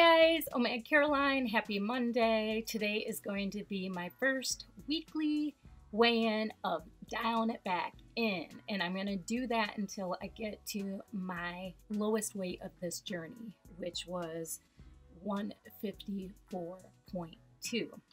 guys, OMAD Caroline, happy Monday. Today is going to be my first weekly weigh-in of down, back, in. And I'm going to do that until I get to my lowest weight of this journey, which was 154.2.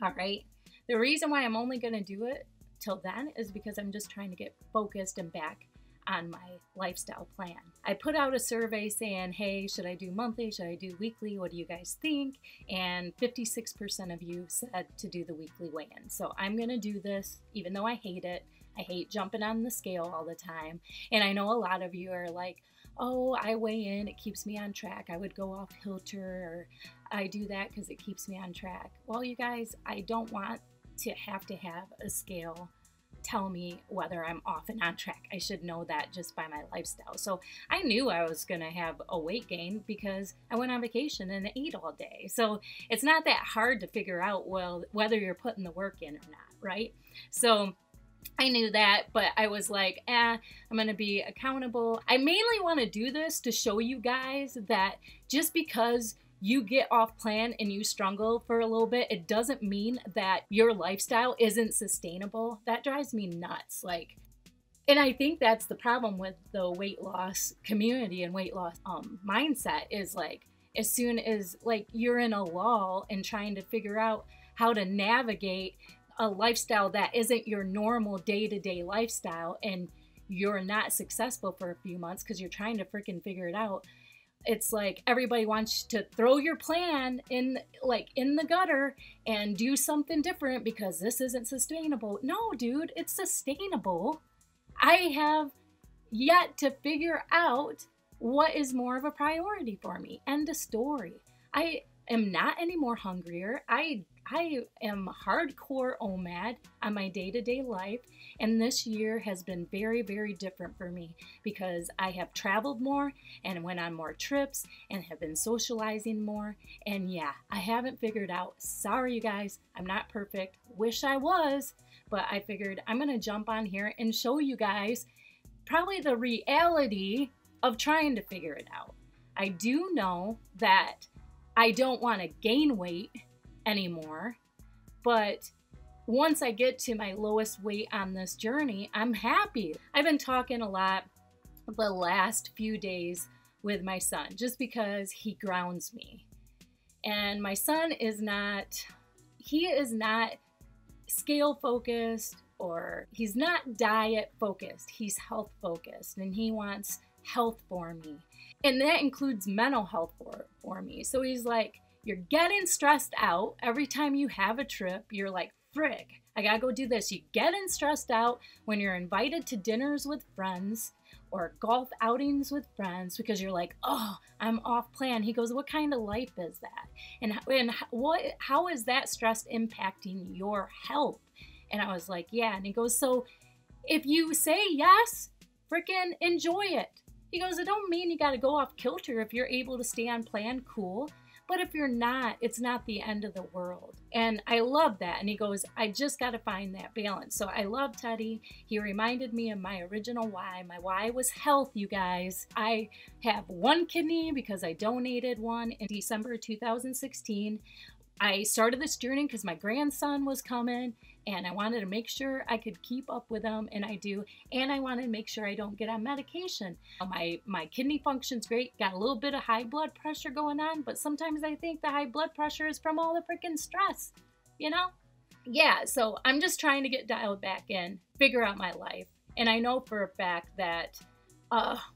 All right. The reason why I'm only going to do it till then is because I'm just trying to get focused and back on my lifestyle plan. I put out a survey saying, hey, should I do monthly? Should I do weekly? What do you guys think? And 56% of you said to do the weekly weigh-in. So I'm gonna do this, even though I hate it. I hate jumping on the scale all the time. And I know a lot of you are like, oh, I weigh in, it keeps me on track. I would go off kilter, or I do that because it keeps me on track. Well, you guys, I don't want to have a scale tell me whether I'm off and on track. I should know that just by my lifestyle. So I knew I was gonna have a weight gain because I went on vacation and ate all day. So it's not that hard to figure out, well, whether you're putting the work in or not, right? So I knew that, but I was like, I'm gonna be accountable. I mainly want to do this to show you guys that just because you get off plan and you struggle for a little bit, it doesn't mean that your lifestyle isn't sustainable. That drives me nuts. And I think that's the problem with the weight loss community and weight loss mindset is as soon as you're in a lull and trying to figure out how to navigate a lifestyle that isn't your normal day-to-day lifestyle, and you're not successful for a few months because you're trying to freaking figure it out. It's like everybody wants to throw your plan in the gutter and do something different because this isn't sustainable. No, dude, it's sustainable. I have yet to figure out what is more of a priority for me. End of story. I am not any more hungrier. I am hardcore OMAD on my day-to-day life, and this year has been very, very different for me because I have traveled more and went on more trips and have been socializing more. And yeah, I haven't figured out. Sorry, you guys, I'm not perfect. Wish I was, but I figured I'm gonna jump on here and show you guys probably the reality of trying to figure it out. I do know that I don't want to gain weight anymore, but once I get to my lowest weight on this journey, I'm happy. I've been talking a lot the last few days with my son just because he grounds me. And my son is not scale focused, or he's not diet focused. He's health focused, and he wants health for me. And that includes mental health for me. So he's like, you're getting stressed out every time you have a trip. You're like, frig, I gotta go do this. You getting stressed out when you're invited to dinners with friends or golf outings with friends because you're like, oh, I'm off plan. He goes, what kind of life is that? And how is that stress impacting your health? And I was like, yeah. And he goes, so if you say yes, freaking enjoy it. He goes, it don't mean you got to go off kilter if you're able to stay on plan, cool. But if you're not, it's not the end of the world. And I love that. And he goes, I just got to find that balance. So I love Teddy. He reminded me of my original why. My why was health, you guys. I have one kidney because I donated one in December 2016. I started this journey because my grandson was coming and I wanted to make sure I could keep up with him, and I do. And I wanted to make sure I don't get on medication. My kidney function's great. Got a little bit of high blood pressure going on, but sometimes I think the high blood pressure is from all the freaking stress, you know? Yeah, so I'm just trying to get dialed back in, figure out my life. And I know for a fact that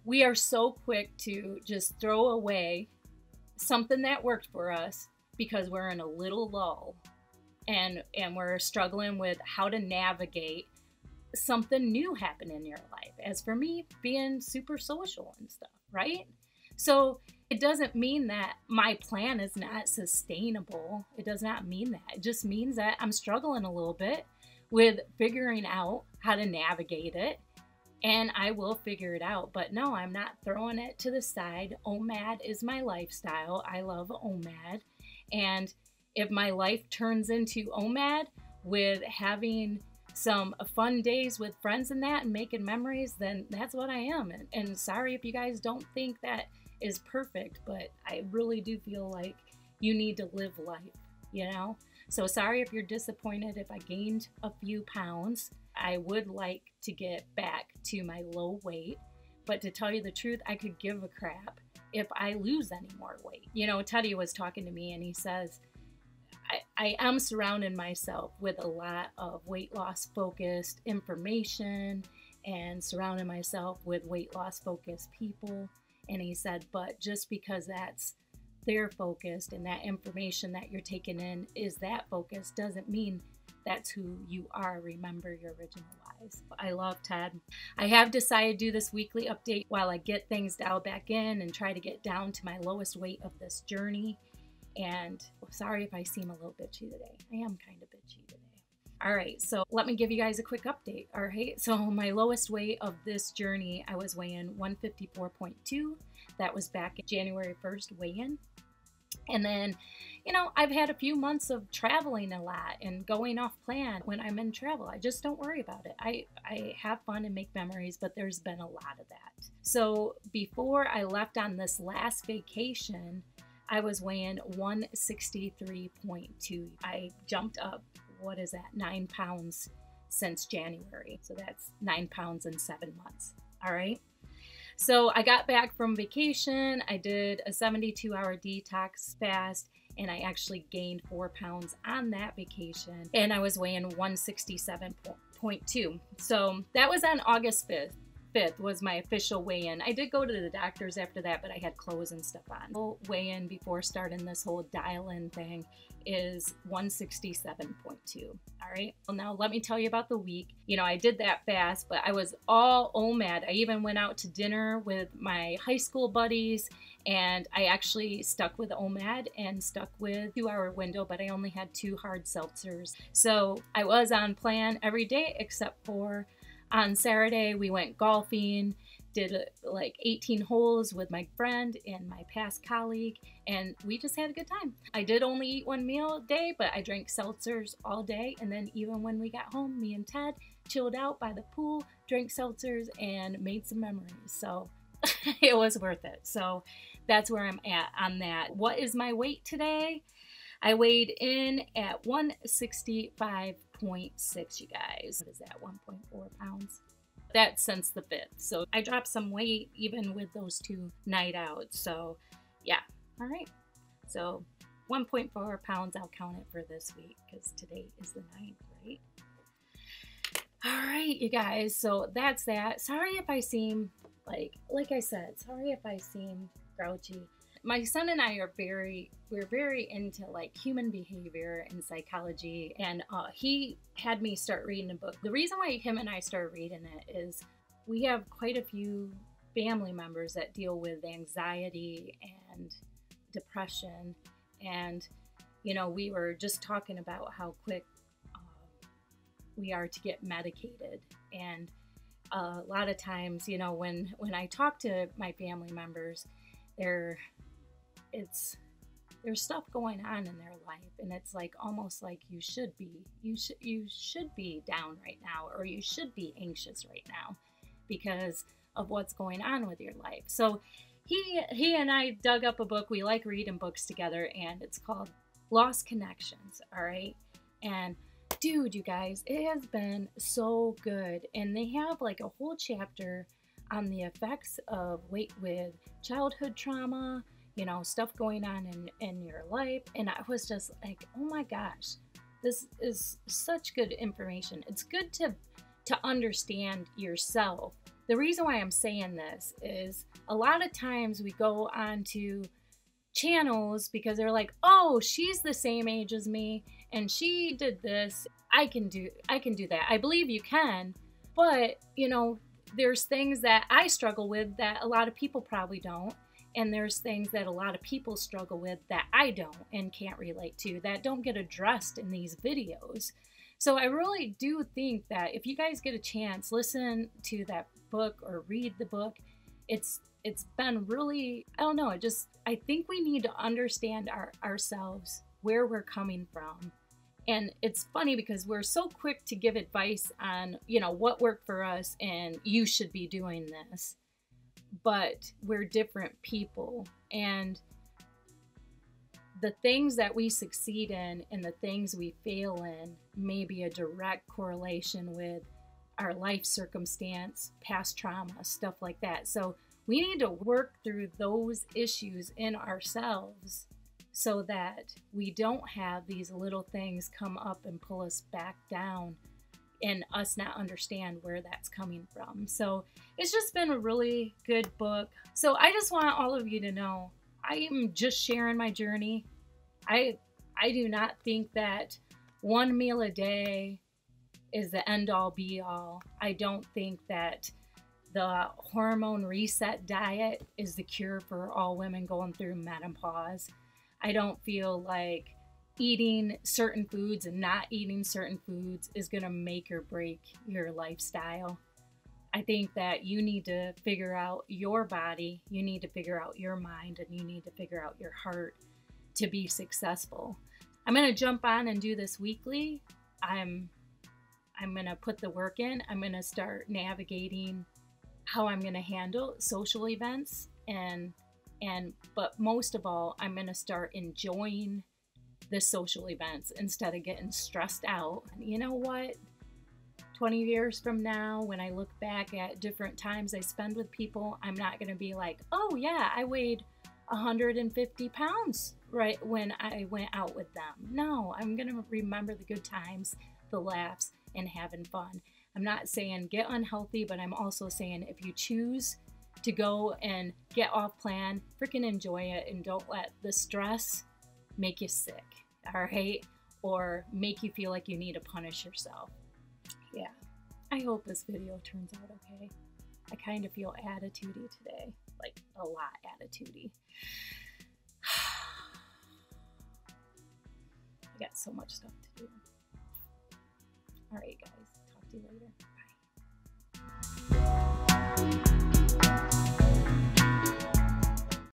we are so quick to just throw away something that worked for us because we're in a little lull and we're struggling with how to navigate something new happen in your life. As for me, being super social and stuff, right? So it doesn't mean that my plan is not sustainable. It does not mean that. It just means that I'm struggling a little bit with figuring out how to navigate it, and I will figure it out. But no, I'm not throwing it to the side. OMAD is my lifestyle. I love OMAD. And if my life turns into OMAD with having some fun days with friends and that and making memories, then that's what I am. And sorry if you guys don't think that is perfect, but I really do feel like You need to live life, you know? So sorry if you're disappointed if I gained a few pounds. I would like to get back to my low weight, but to tell you the truth, I could give a crap if I lose any more weight. You know, Teddy was talking to me and he says, I am surrounding myself with a lot of weight loss focused information and surrounding myself with weight loss focused people. And he said, but just because that's their focused and that information that you're taking in is that focus doesn't mean that's who you are. Remember your original whys. I love Ted. I have decided to do this weekly update while I get things dialed back in and try to get down to my lowest weight of this journey. And sorry if I seem a little bitchy today. I am kind of bitchy today. All right, so let me give you guys a quick update. All right, so my lowest weight of this journey, I was weighing 154.2. That was back at January 1st weigh-in. And then, you know, I've had a few months of traveling a lot and going off plan when I'm in travel. I just don't worry about it. I have fun and make memories, but there's been a lot of that. So before I left on this last vacation, I was weighing 163.2. I jumped up, what is that, 9 pounds since January. So that's 9 pounds in 7 months. All right. So I got back from vacation. I did a 72-hour detox fast, and I actually gained 4 pounds on that vacation. And I was weighing 167.2. So that was on August 5th. Was my official weigh-in. I did go to the doctors after that, but I had clothes and stuff on. The weigh-in before starting this whole dial-in thing is 167.2. All right. Well, now let me tell you about the week. You know, I did that fast, but I was all OMAD. I even went out to dinner with my high school buddies, and I actually stuck with OMAD and stuck with 2-hour window, but I only had 2 hard seltzers. So I was on plan every day except for on Saturday. We went golfing, did like 18 holes with my friend and my past colleague, and we just had a good time. I did only eat 1 meal a day, but I drank seltzers all day. And then even when we got home, me and Ted chilled out by the pool, drank seltzers, and made some memories. So it was worth it. So that's where I'm at on that. What is my weight today? I weighed in at 165.6, you guys. What is that, 1.4 pounds? That's since the 5th. So I dropped some weight even with those 2 night outs. So yeah, all right. So 1.4 pounds, I'll count it for this week because today is the 9th, right? All right, you guys. So that's that. Sorry if I seem like I said, sorry if I seem grouchy. My son and I are we're very into like human behavior and psychology, and he had me start reading a book. The reason why him and I started reading it is we have quite a few family members that deal with anxiety and depression, and you know, we were just talking about how quick we are to get medicated. And a lot of times, you know, when I talk to my family members, there's stuff going on in their life, and it's like almost like you should be down right now, or you should be anxious right now because of what's going on with your life. So he and I dug up a book. We like reading books together, and it's called Lost Connections. All right. And dude, you guys, it has been so good. And they have like a whole chapter on the effects of with childhood trauma, you know, stuff going on in your life. And I was just like, oh my gosh, this is such good information. It's good to understand yourself. The reason why I'm saying this is a lot of times we go onto channels because they're like, oh, she's the same age as me and she did this. I can do that. I believe you can, but you know, there's things that I struggle with that a lot of people probably don't. And there's things that a lot of people struggle with that I don't and can't relate to, that don't get addressed in these videos. So I really do think that if you guys get a chance, listen to that book or read the book. It's been really, I don't know, I think we need to understand ourselves, where we're coming from. And it's funny because we're so quick to give advice on, you know, what worked for us and you should be doing this. But we're different people, and the things that we succeed in and the things we fail in may be a direct correlation with our life circumstance, past trauma, stuff like that. So we need to work through those issues in ourselves so that we don't have these little things come up and pull us back down and us not understand where that's coming from. So it's just been a really good book. So I just want all of you to know, I am just sharing my journey. I do not think that one meal a day is the end all be all. I don't think that the hormone reset diet is the cure for all women going through menopause. I don't feel like eating certain foods and not eating certain foods is going to make or break your lifestyle. I think that you need to figure out your body, you need to figure out your mind, and you need to figure out your heart to be successful. I'm going to jump on and do this weekly. I'm going to put the work in. I'm going to start navigating how I'm going to handle social events but most of all, I'm going to start enjoying the social events instead of getting stressed out. You know what? 20 years from now, when I look back at different times I spend with people, I'm not going to be like, oh yeah, I weighed 150 pounds right when I went out with them. No, I'm going to remember the good times, the laughs, and having fun. I'm not saying get unhealthy, but I'm also saying if you choose to go and get off plan, freaking enjoy it and don't let the stress make you sick, all right? Or make you feel like you need to punish yourself. Yeah, I hope this video turns out okay. I kind of feel attitudey today, like a lot attitudey. I got so much stuff to do. All right, guys, talk to you later.